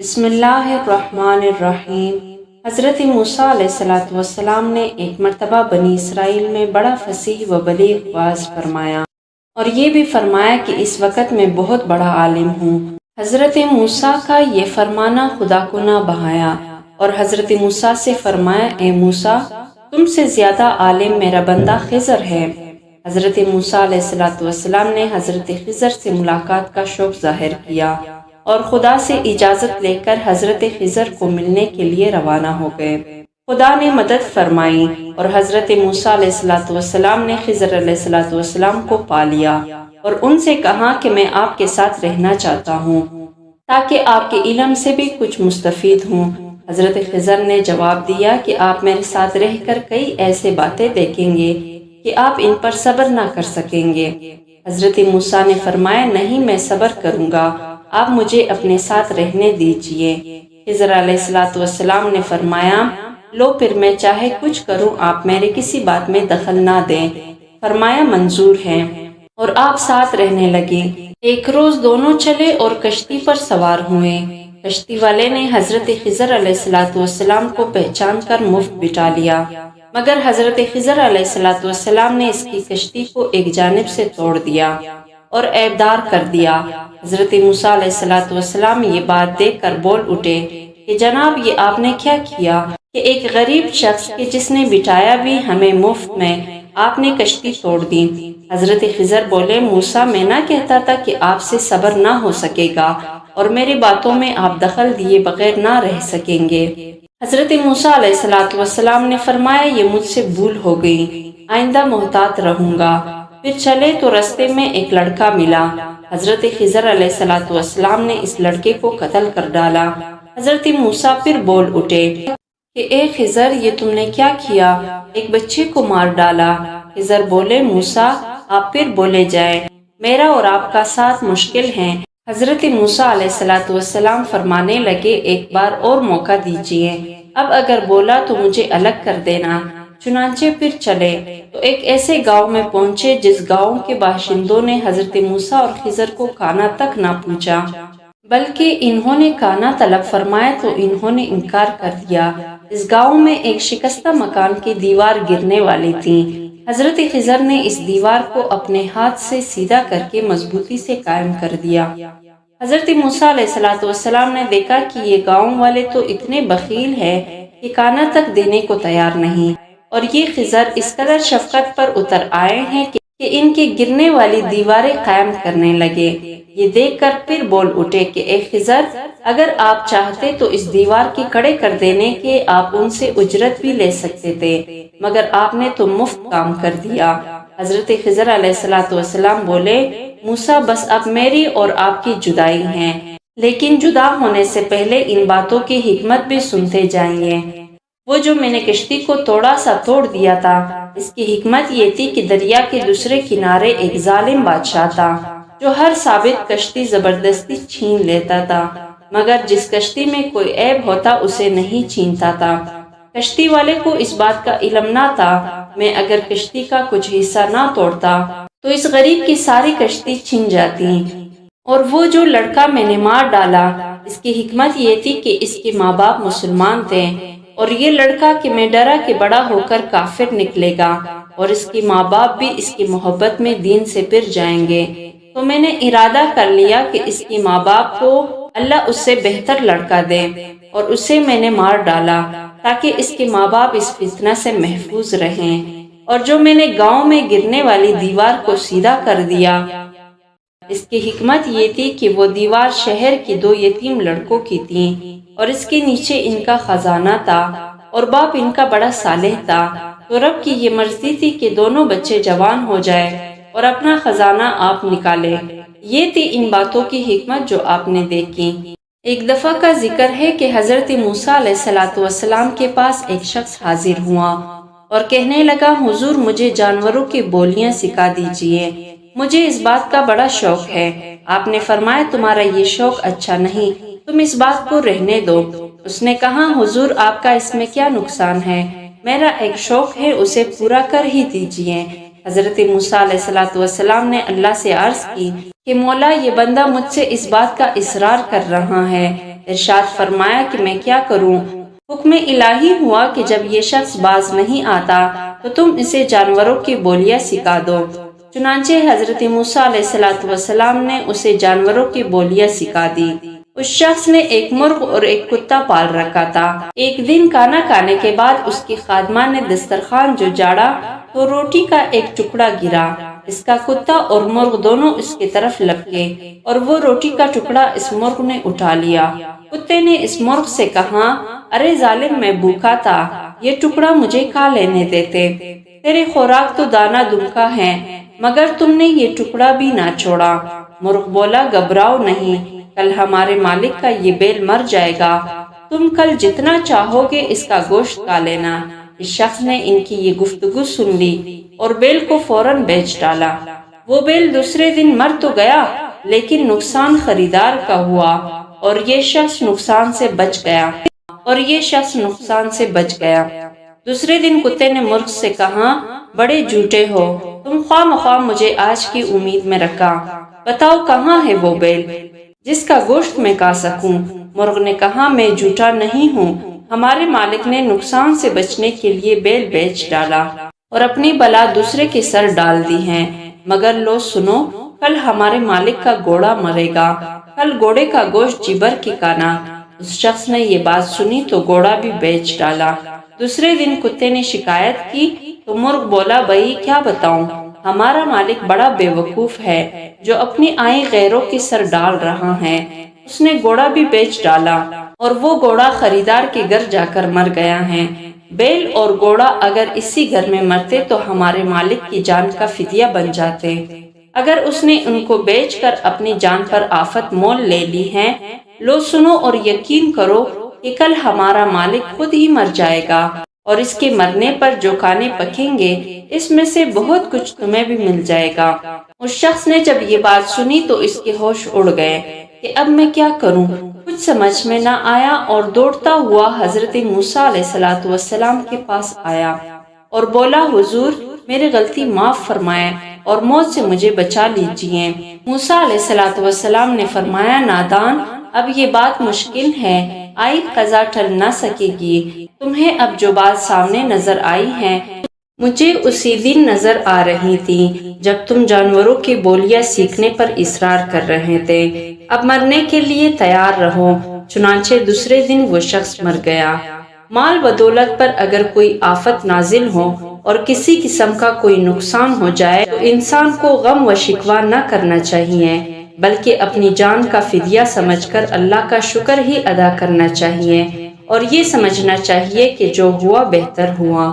بسم اللہ الرحمن الرحیم۔ حضرت موسیٰ علیہ السلام نے ایک مرتبہ بنی اسرائیل میں بڑا فصیح و بلیغ وعظ فرمایا اور یہ بھی فرمایا کہ اس وقت میں بہت بڑا عالم ہوں۔ حضرت موسیٰ کا یہ فرمانا خدا کو نہ بھایا اور حضرت موسیٰ سے فرمایا، اے موسیٰ، تم سے زیادہ عالم میرا بندہ خضر ہے۔ حضرت موسیٰ علیہ السلام نے حضرت خضر سے ملاقات کا شوق ظاہر کیا اور خدا سے اجازت لے کر حضرت خضر کو ملنے کے لیے روانہ ہو گئے۔ خدا نے مدد فرمائی اور حضرت موسیٰ علیہ السلام نے خضر علیہ السلام کو پا لیا اور ان سے کہا کہ میں آپ کے ساتھ رہنا چاہتا ہوں تاکہ آپ کے علم سے بھی کچھ مستفید ہوں۔ حضرت خضر نے جواب دیا کہ آپ میرے ساتھ رہ کر کئی ایسے باتیں دیکھیں گے کہ آپ ان پر صبر نہ کر سکیں گے۔ حضرت موسیٰ نے فرمایا، نہیں، میں صبر کروں گا، آپ مجھے اپنے ساتھ رہنے دیجئے۔ خضر علیہ السلام نے فرمایا، لو پھر میں چاہے کچھ کروں، آپ میرے کسی بات میں دخل نہ دیں۔ فرمایا، منظور ہے، اور آپ ساتھ رہنے لگے۔ ایک روز دونوں چلے اور کشتی پر سوار ہوئے۔ کشتی والے نے حضرت خضر علیہ السلام کو پہچان کر مفت بٹھا لیا، مگر حضرت خضر علیہ السلام نے اس کی کشتی کو ایک جانب سے توڑ دیا اور عیبدار کر دیا۔ حضرت موسیٰ علیہ السلام یہ بات دیکھ کر بول اٹھے کہ جناب، یہ آپ نے کیا کیا کہ ایک غریب شخص کے جس نے بٹھایا بھی ہمیں مفت میں، آپ نے کشتی توڑ دی۔ حضرت خضر بولے، موسیٰ، میں نہ کہتا تھا کہ آپ سے صبر نہ ہو سکے گا اور میری باتوں میں آپ دخل دیے بغیر نہ رہ سکیں گے۔ حضرت موسیٰ علیہ السلام نے فرمایا، یہ مجھ سے بھول ہو گئی، آئندہ محتاط رہوں گا۔ پھر چلے تو رستے میں ایک لڑکا ملا۔ حضرت خضر علیہ السلام نے اس لڑکے کو قتل کر ڈالا۔ حضرت موسیٰ پھر بول اٹھے کہ اے خضر، یہ تم نے کیا کیا؟ ایک بچے کو مار ڈالا۔ خضر بولے، موسیٰ، آپ پھر بولے جائیں، میرا اور آپ کا ساتھ مشکل ہے۔ حضرت موسیٰ علیہ السلام فرمانے لگے، ایک بار اور موقع دیجئے، اب اگر بولا تو مجھے الگ کر دینا۔ چنانچہ پھر چلے تو ایک ایسے گاؤں میں پہنچے جس گاؤں کے باشندوں نے حضرت موسیٰ اور خضر کو کھانا تک نہ پوچھا، بلکہ انہوں نے کھانا طلب فرمایا تو انہوں نے انکار کر دیا۔ اس گاؤں میں ایک شکستہ مکان کی دیوار گرنے والی تھی۔ حضرت خضر نے اس دیوار کو اپنے ہاتھ سے سیدھا کر کے مضبوطی سے قائم کر دیا۔ حضرت موسیٰ علیہ السلام نے دیکھا کہ یہ گاؤں والے تو اتنے بخیل ہیں کہ کھانا تک دینے کو تیار نہیں، اور یہ خضر اس قدر شفقت پر اتر آئے ہیں کہ ان کے گرنے والی دیواریں قائم کرنے لگے۔ یہ دیکھ کر پھر بول اٹھے کہ اے خضر، اگر آپ چاہتے تو اس دیوار کی کھڑے کر دینے کے آپ ان سے اجرت بھی لے سکتے تھے، مگر آپ نے تو مفت کام کر دیا۔ حضرت خضر علیہ السلام بولے، موسیٰ، بس اب میری اور آپ کی جدائی ہے، لیکن جدا ہونے سے پہلے ان باتوں کی حکمت بھی سنتے جائیے۔ وہ جو میں نے کشتی کو توڑا سا توڑ دیا تھا، اس کی حکمت یہ تھی کہ دریا کے دوسرے کنارے ایک ظالم بادشاہ تھا جو ہر ثابت کشتی زبردستی چھین لیتا تھا، مگر جس کشتی میں کوئی عیب ہوتا اسے نہیں چھینتا تھا۔ کشتی والے کو اس بات کا علم نہ تھا، میں اگر کشتی کا کچھ حصہ نہ توڑتا تو اس غریب کی ساری کشتی چھن جاتی۔ اور وہ جو لڑکا میں نے مار ڈالا، اس کی حکمت یہ تھی کہ اس کے ماں باپ مسلمان تھے، اور یہ لڑکا کہ میں ڈرا کہ بڑا ہو کر کافر نکلے گا اور اس کی ماں باپ بھی اس کی محبت میں دین سے پھر جائیں گے، تو میں نے ارادہ کر لیا کہ اس کی ماں باپ کو اللہ اس سے بہتر لڑکا دے، اور اسے میں نے مار ڈالا تاکہ اس کے ماں باپ اس فتنہ سے محفوظ رہیں۔ اور جو میں نے گاؤں میں گرنے والی دیوار کو سیدھا کر دیا، اس کی حکمت یہ تھی کہ وہ دیوار شہر کے 2 یتیم لڑکوں کی تھی، اور اس کے نیچے ان کا خزانہ تھا، اور باپ ان کا بڑا صالح تھا، تو رب کی یہ مرضی تھی کہ دونوں بچے جوان ہو جائے اور اپنا خزانہ آپ نکالے۔ یہ تھی ان باتوں کی حکمت جو آپ نے دیکھی۔ ایک دفعہ کا ذکر ہے کہ حضرت موسیٰ علیہ السلام کے پاس ایک شخص حاضر ہوا اور کہنے لگا، حضور، مجھے جانوروں کی بولیاں سکھا دیجئے، مجھے اس بات کا بڑا شوق ہے۔ آپ نے فرمایا، تمہارا یہ شوق اچھا نہیں، تم اس بات کو رہنے دو۔ اس نے کہا، حضور، آپ کا اس میں کیا نقصان ہے؟ میرا ایک شوق ہے، اسے پورا کر ہی دیجئے۔ حضرت موسیٰ علیہ السلام نے اللہ سے عرض کی کہ مولا، یہ بندہ مجھ سے اس بات کا اصرار کر رہا ہے ارشاد فرمایا کہ میں کیا کروں؟ حکم الہی ہوا کہ جب یہ شخص باز نہیں آتا تو تم اسے جانوروں کی بولیاں سکھا دو۔ چنانچہ حضرت موسیٰ علیہ السلام نے اسے جانوروں کی بولیاں سکھا دی۔ اس شخص نے ایک مرغ اور ایک کتا پال رکھا تھا۔ ایک دن کھانا کھانے کے بعد اس کی خادمہ نے دسترخوان جو جاڑا تو روٹی کا ایک ٹکڑا گرا۔ اس کا کتا اور مرغ دونوں اس کی طرف لپکے اور وہ روٹی کا ٹکڑا اس مرغ نے اٹھا لیا۔ کتے نے اس مرغ سے کہا، ارے ظالم، میں بھوکا تھا، یہ ٹکڑا مجھے کھا لینے دیتے، تیرے خوراک تو دانا دمکا ہے، مگر تم نے یہ ٹکڑا بھی نہ چھوڑا۔ مرغ بولا، گھبراؤ نہیں، کل ہمارے مالک کا یہ بیل مر جائے گا، تم کل جتنا چاہو گے اس کا گوشت کھا لینا۔ اس شخص نے ان کی یہ گفتگو سن لی اور بیل کو فوراً بیچ ڈالا۔ وہ بیل دوسرے دن مر تو گیا لیکن نقصان خریدار کا ہوا اور یہ شخص نقصان سے بچ گیا۔ دوسرے دن کتے نے مرغ سے کہا، بڑے جھوٹے ہو، تم خواہ مخواہ مجھے آج کی امید میں رکھا، بتاؤ کہاں ہے وہ بیل جس کا گوشت میں کھا سکوں؟ مرغ نے کہا، میں جھوٹا نہیں ہوں، ہمارے مالک نے نقصان سے بچنے کے لیے بیل بیچ ڈالا اور اپنی بلا دوسرے کے سر ڈال دی ہے، مگر لو سنو، کل ہمارے مالک کا گھوڑا مرے گا، کل گھوڑے کا گوشت جی بھر کے کھانا۔ اس شخص نے یہ بات سنی تو گھوڑا بھی بیچ ڈالا۔ دوسرے دن کتے نے شکایت کی تو مرغ بولا، بھائی کیا بتاؤں، ہمارا مالک بڑا بے وقوف ہے جو اپنی آئی غیروں کے سر ڈال رہا ہے، اس نے گھوڑا بھی بیچ ڈالا اور وہ گھوڑا خریدار کے گھر جا کر مر گیا ہے۔ بیل اور گھوڑا اگر اسی گھر میں مرتے تو ہمارے مالک کی جان کا فدیہ بن جاتے، اگر اس نے ان کو بیچ کر اپنی جان پر آفت مول لے لی ہے، لو سنو اور یقین کرو کہ کل ہمارا مالک خود ہی مر جائے گا اور اس کے مرنے پر جو کھانے پکیں گے اس میں سے بہت کچھ تمہیں بھی مل جائے گا۔ اس شخص نے جب یہ بات سنی تو اس کے ہوش اڑ گئے کہ اب میں کیا کروں، کچھ سمجھ میں نہ آیا اور دوڑتا ہوا حضرت موسیٰ علیہ السلام کے پاس آیا اور بولا، حضور میری غلطی معاف فرمائیں اور موت سے مجھے بچا لیجئے۔ موسیٰ علیہ السلام نے فرمایا، نادان، اب یہ بات مشکل ہے، آئی قضا ٹل نہ سکے گی، تمہیں اب جو بات سامنے نظر آئی ہے مجھے اسی دن نظر آ رہی تھی جب تم جانوروں کی بولیاں سیکھنے پر اصرار کر رہے تھے، اب مرنے کے لیے تیار رہو۔ چنانچہ دوسرے دن وہ شخص مر گیا۔ مال و دولت پر اگر کوئی آفت نازل ہو اور کسی قسم کا کوئی نقصان ہو جائے تو انسان کو غم و شکوہ نہ کرنا چاہیے بلکہ اپنی جان کا فدیہ سمجھ کر اللہ کا شکر ہی ادا کرنا چاہیے اور یہ سمجھنا چاہیے کہ جو ہوا بہتر ہوا۔